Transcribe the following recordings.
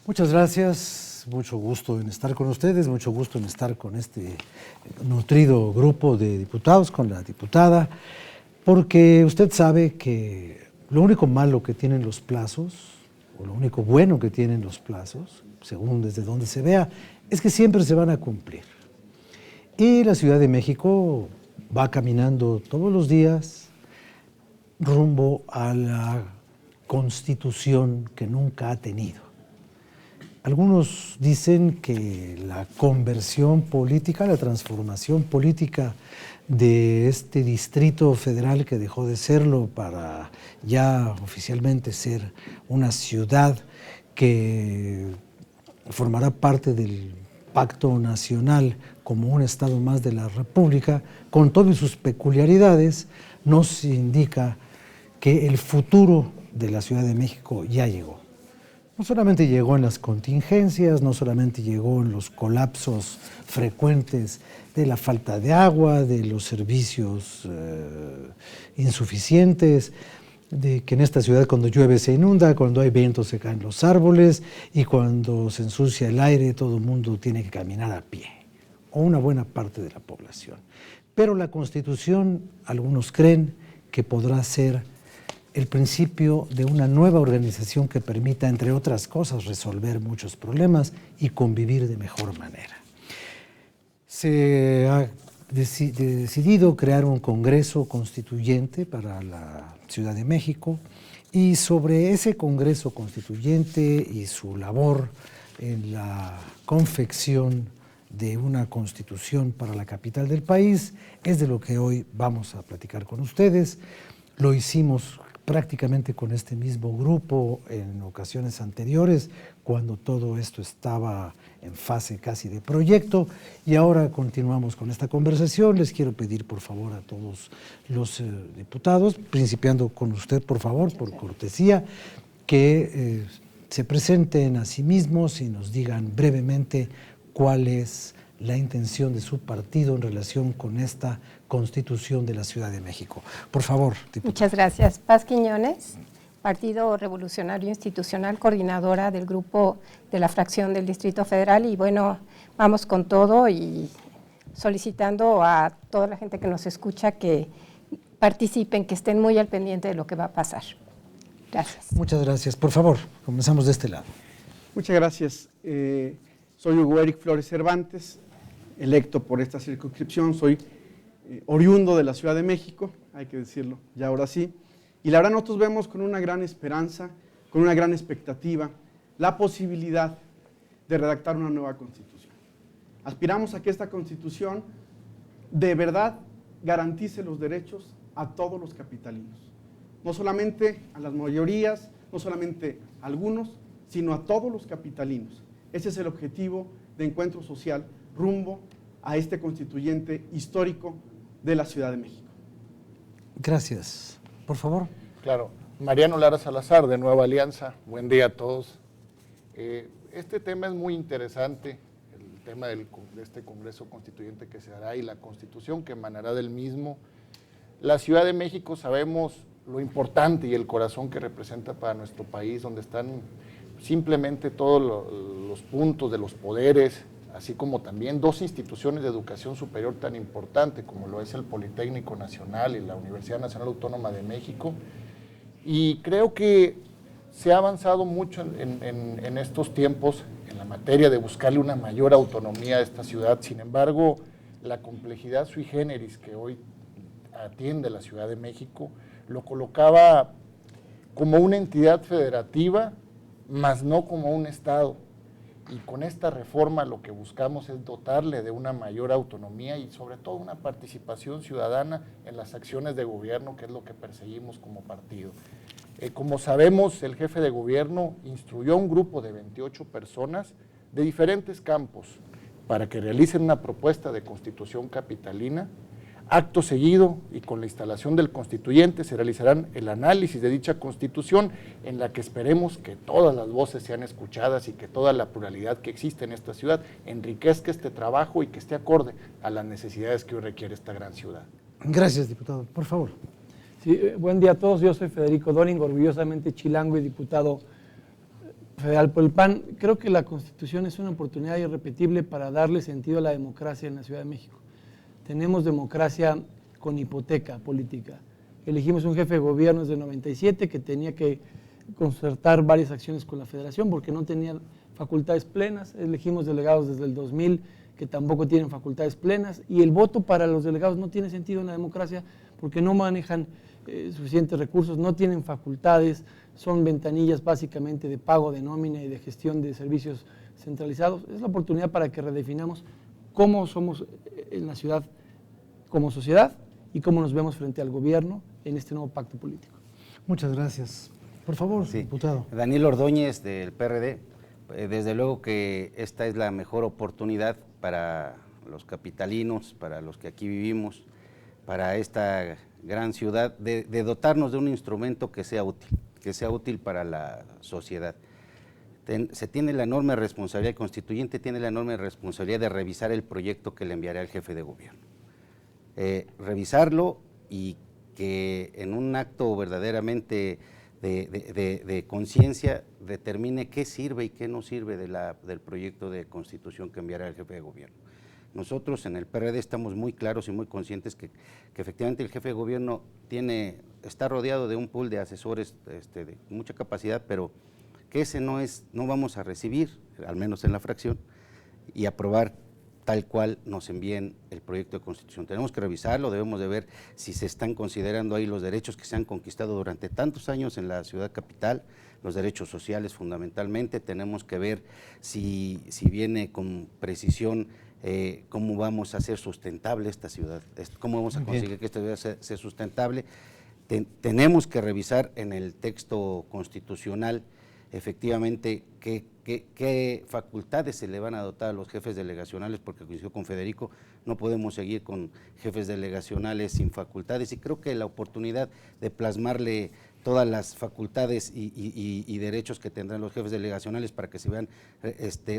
Muchas gracias, mucho gusto en estar con ustedes, mucho gusto en estar con este nutrido grupo de diputados, con la diputada, porque usted sabe que lo único malo que tienen los plazos, o lo único bueno que tienen los plazos, según desde donde se vea, es que siempre se van a cumplir. Y la Ciudad de México va caminando todos los días rumbo a la constitución que nunca ha tenido. Algunos dicen que la conversión política, la transformación política de este distrito federal que dejó de serlo para ya oficialmente ser una ciudad que formará parte del Pacto Nacional como un estado más de la República, con todas sus peculiaridades, nos indica que el futuro de la Ciudad de México ya llegó. No solamente llegó en las contingencias, no solamente llegó en los colapsos frecuentes de la falta de agua, de los servicios insuficientes, de que en esta ciudad cuando llueve se inunda, cuando hay viento se caen los árboles y cuando se ensucia el aire todo el mundo tiene que caminar a pie, o una buena parte de la población. Pero la Constitución, algunos creen que podrá ser el principio de una nueva organización que permita, entre otras cosas, resolver muchos problemas y convivir de mejor manera. Se ha decidido crear un Congreso Constituyente para la Ciudad de México y sobre ese Congreso Constituyente y su labor en la confección de una constitución para la capital del país es de lo que hoy vamos a platicar con ustedes. Lo hicimos prácticamente con este mismo grupo en ocasiones anteriores, cuando todo esto estaba en fase casi de proyecto, y ahora continuamos con esta conversación. Les quiero pedir por favor a todos los diputados, principiando con usted por favor, por cortesía, que se presenten a sí mismos y nos digan brevemente cuál es la intención de su partido en relación con esta Constitución de la Ciudad de México. Por favor, diputado. Muchas gracias. Paz Quiñones, Partido Revolucionario Institucional, coordinadora del grupo de la fracción del Distrito Federal, y bueno, vamos con todo y solicitando a toda la gente que nos escucha que participen, que estén muy al pendiente de lo que va a pasar. Gracias. Muchas gracias. Por favor, comenzamos de este lado. Muchas gracias. Soy Hugo Eric Flores Cervantes, electo por esta circunscripción. Soy oriundo de la Ciudad de México, hay que decirlo ya ahora sí, y la verdad nosotros vemos con una gran esperanza, con una gran expectativa, la posibilidad de redactar una nueva Constitución. Aspiramos a que esta Constitución de verdad garantice los derechos a todos los capitalinos, no solamente a las mayorías, no solamente a algunos, sino a todos los capitalinos. Ese es el objetivo de Encuentro Social rumbo a este constituyente histórico de la Ciudad de México. Gracias. Por favor. Claro. Mariano Lara Salazar, de Nueva Alianza. Buen día a todos. Este tema es muy interesante, el tema de este Congreso Constituyente que se hará y la Constitución que emanará del mismo. La Ciudad de México sabemos lo importante y el corazón que representa para nuestro país, donde están simplemente todos los puntos de los poderes, así como también dos instituciones de educación superior tan importantes como lo es el Politécnico Nacional y la Universidad Nacional Autónoma de México. Y creo que se ha avanzado mucho en estos tiempos en la materia de buscarle una mayor autonomía a esta ciudad. Sin embargo, la complejidad sui generis que hoy atiende la Ciudad de México lo colocaba como una entidad federativa, más no como un estado. Y con esta reforma lo que buscamos es dotarle de una mayor autonomía y sobre todo una participación ciudadana en las acciones de gobierno, que es lo que perseguimos como partido. Como sabemos, el jefe de gobierno instruyó a un grupo de 28 personas de diferentes campos para que realicen una propuesta de constitución capitalina. Acto seguido y con la instalación del constituyente se realizarán el análisis de dicha constitución, en la que esperemos que todas las voces sean escuchadas y que toda la pluralidad que existe en esta ciudad enriquezca este trabajo y que esté acorde a las necesidades que hoy requiere esta gran ciudad. Gracias, diputado. Por favor. Sí, buen día a todos. Yo soy Federico Doring, orgullosamente chilango y diputado Federal por el PAN. Creo que la Constitución es una oportunidad irrepetible para darle sentido a la democracia en la Ciudad de México. Tenemos democracia con hipoteca política. Elegimos un jefe de gobierno desde el 97 que tenía que concertar varias acciones con la Federación porque no tenía facultades plenas. Elegimos delegados desde el 2000 que tampoco tienen facultades plenas, y el voto para los delegados no tiene sentido en la democracia porque no manejan suficientes recursos, no tienen facultades, son ventanillas básicamente de pago de nómina y de gestión de servicios centralizados. Es la oportunidad para que redefinamos cómo somos en la ciudad como sociedad y cómo nos vemos frente al gobierno en este nuevo pacto político. Muchas gracias. Por favor, Sí. diputado. Daniel Ordóñez, del PRD. Desde luego que esta es la mejor oportunidad para los capitalinos, para los que aquí vivimos, para esta gran ciudad, de dotarnos de un instrumento que sea útil para la sociedad. Se tiene la enorme responsabilidad, el constituyente tiene la enorme responsabilidad de revisar el proyecto que le enviará al jefe de gobierno. Revisarlo y que en un acto verdaderamente de conciencia determine qué sirve y qué no sirve del proyecto de constitución que enviará el jefe de gobierno. Nosotros en el PRD estamos muy claros y muy conscientes que efectivamente el jefe de gobierno está rodeado de un pool de asesores de mucha capacidad, pero que ese no vamos a recibir, al menos en la fracción, y aprobar tal cual nos envíen el proyecto de constitución. Tenemos que revisarlo, debemos de ver si se están considerando ahí los derechos que se han conquistado durante tantos años en la ciudad capital, los derechos sociales fundamentalmente. Tenemos que ver si viene con precisión cómo vamos a hacer sustentable esta ciudad, cómo vamos a conseguir que esta ciudad sea sustentable. Tenemos que revisar en el texto constitucional efectivamente qué facultades se le van a dotar a los jefes delegacionales, porque coincido con Federico, no podemos seguir con jefes delegacionales sin facultades, y creo que la oportunidad de plasmarle todas las facultades y derechos que tendrán los jefes delegacionales para que se vean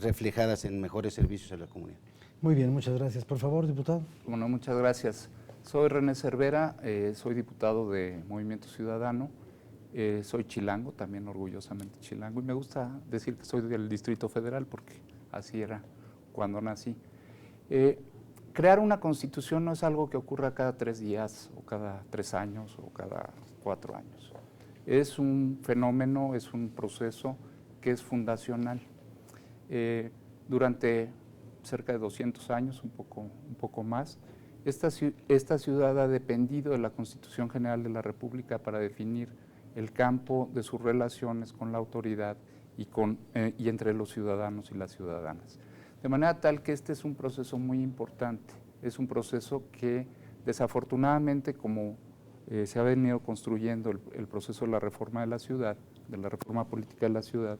reflejadas en mejores servicios a la comunidad. Muy bien, muchas gracias. Por favor, diputado. Bueno, muchas gracias. Soy René Cervera, soy diputado de Movimiento Ciudadano. Soy chilango, también orgullosamente chilango, y me gusta decir que soy del Distrito Federal porque así era cuando nací. Crear una constitución no es algo que ocurra cada 3 días, o cada 3 años, o cada 4 años. Es un fenómeno, es un proceso que es fundacional. Durante cerca de 200 años, un poco más, esta ciudad ha dependido de la Constitución General de la República para definir el campo de sus relaciones con la autoridad y entre los ciudadanos y las ciudadanas. De manera tal que este es un proceso muy importante, es un proceso que desafortunadamente, como se ha venido construyendo el proceso de la reforma de la ciudad, de la reforma política de la ciudad,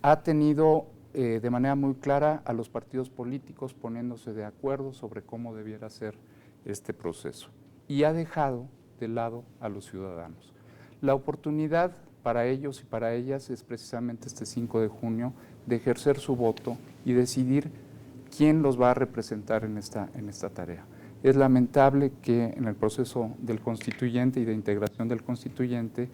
ha tenido de manera muy clara a los partidos políticos poniéndose de acuerdo sobre cómo debiera ser este proceso, y ha dejado de lado a los ciudadanos. La oportunidad para ellos y para ellas es precisamente este 5 de junio de ejercer su voto y decidir quién los va a representar en esta tarea. Es lamentable que en el proceso del constituyente y de integración del constituyente,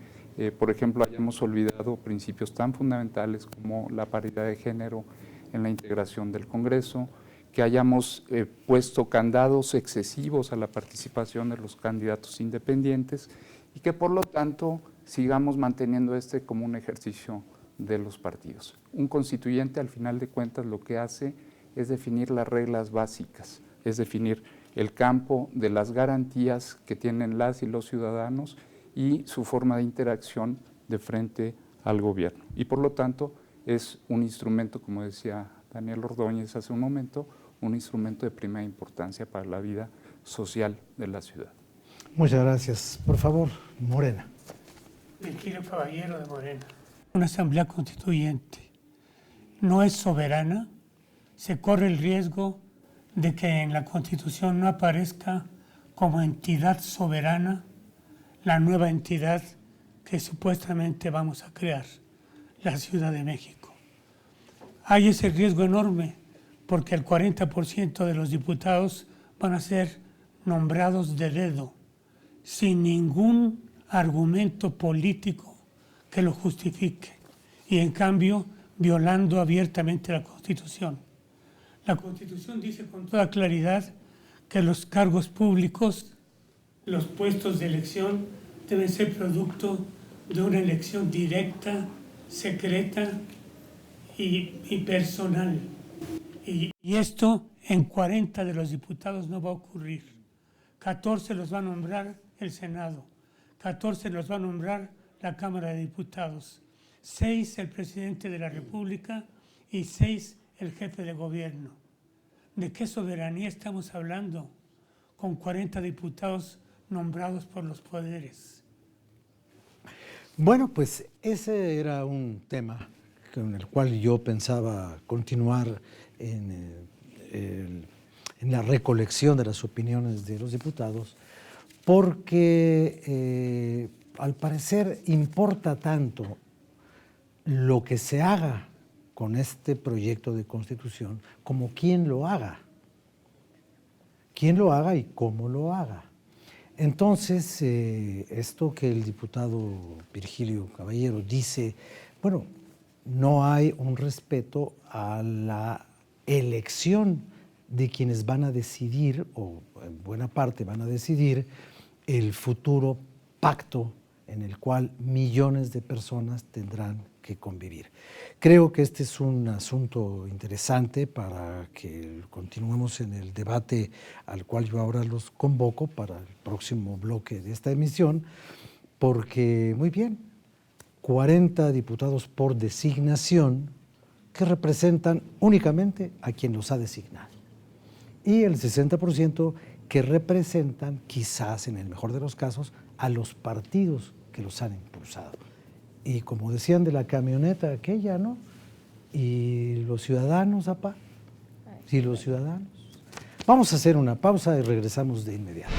por ejemplo, hayamos olvidado principios tan fundamentales como la paridad de género en la integración del Congreso, que hayamos puesto candados excesivos a la participación de los candidatos independientes, y que por lo tanto sigamos manteniendo como un ejercicio de los partidos. Un constituyente, al final de cuentas, lo que hace es definir las reglas básicas, es definir el campo de las garantías que tienen las y los ciudadanos y su forma de interacción de frente al gobierno. Y por lo tanto es un instrumento, como decía Daniel Ordóñez hace un momento, un instrumento de primera importancia para la vida social de la ciudad. Muchas gracias. Por favor, Morena. Virgilio Caballero de Morena. Una asamblea constituyente no es soberana, se corre el riesgo de que en la Constitución no aparezca como entidad soberana la nueva entidad que supuestamente vamos a crear, la Ciudad de México. Hay ese riesgo enorme porque el 40% de los diputados van a ser nombrados de dedo, sin ningún argumento político que lo justifique, y en cambio violando abiertamente la Constitución. La Constitución dice con toda claridad que los cargos públicos, los puestos de elección, deben ser producto de una elección directa, secreta y personal. Y esto en 40 de los diputados no va a ocurrir. 14 los va a nombrar el Senado, 14 los va a nombrar la Cámara de Diputados, 6 el presidente de la República y 6 el jefe de gobierno. ¿De qué soberanía estamos hablando con 40 diputados nombrados por los poderes? Bueno, pues ese era un tema con el cual yo pensaba continuar en la recolección de las opiniones de los diputados, porque al parecer importa tanto lo que se haga con este proyecto de constitución como quién lo haga y cómo lo haga. Entonces, esto que el diputado Virgilio Caballero dice, bueno, no hay un respeto a la elección de quienes van a decidir, o en buena parte van a decidir, el futuro pacto en el cual millones de personas tendrán que convivir. Creo que este es un asunto interesante para que continuemos en el debate al cual yo ahora los convoco para el próximo bloque de esta emisión, porque, muy bien, 40 diputados por designación que representan únicamente a quien los ha designado, y el 60% que representan, quizás en el mejor de los casos, a los partidos que los han impulsado. Y como decían de la camioneta aquella, ¿no? Y los ciudadanos, apá. Y los ciudadanos. Vamos a hacer una pausa y regresamos de inmediato.